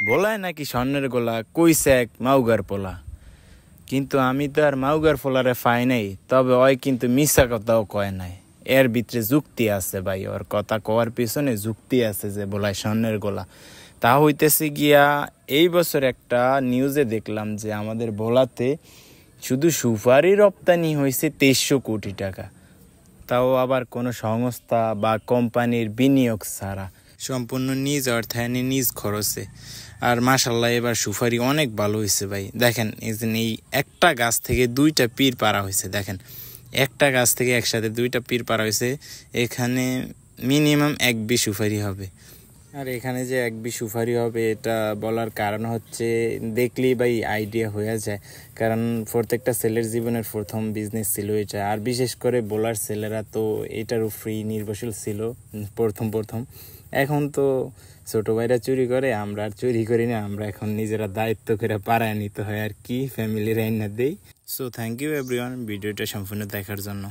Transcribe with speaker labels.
Speaker 1: বলায় নাকি স্বর্ণের গোলা কইছে এক মাউগার পোলা, কিন্তু আমি তো আর মাউগার পোলারে পাই নাই। তবে ওই কিন্তু মিশা কথাও কয় নাই, এর ভিতরে যুক্তি আছে ভাই, ওর কথা কওয়ার পিছনে যুক্তি আছে যে বলায় স্বর্ণের গোলা। তা হইতেছে গিয়া এই বছর একটা নিউজে দেখলাম যে আমাদের ভোলাতে শুধু সুপারি রপ্তানি হয়েছে 2300 কোটি টাকা, তাও আবার কোনো সংস্থা বা কোম্পানির বিনিয়োগ ছাড়া, সম্পূর্ণ নিজ অর্থায়নে নিজ খরচে। আর মাশাল্লাহ এবার সুপারি অনেক ভালো হয়েছে ভাই। দেখেন এই একটা গাছ থেকে 2টা পীর পাড়া হয়েছে, দেখেন একটা গাছ থেকে একসাথে 2টা পীর পাড়া হয়েছে। এখানে মিনিমাম 1 বিঘা সুপারি হবে। আর এখানে যে 1 বিঘা সুপারি হবে এটা বলার কারণ হচ্ছে, দেখলেই ভাই আইডিয়া হয়ে যায়, কারণ প্রত্যেকটা ছেলের জীবনের প্রথম বিজনেস ছিল এটা। আর বিশেষ করে বোলার ছেলেরা তো এটার উপরেই নির্ভরশীল ছিল প্রথম। এখন তো ছোটো ভাইরা চুরি করে, আমরা আর চুরি করি না, আমরা এখন নিজেরা দায়িত্ব করে পাড়ায় নিতে হয় আর কি, ফ্যামিলির রান্না দেই। সো থ্যাংক ইউ এভরিওয়ান ভিডিওটা সম্পূর্ণ দেখার জন্য।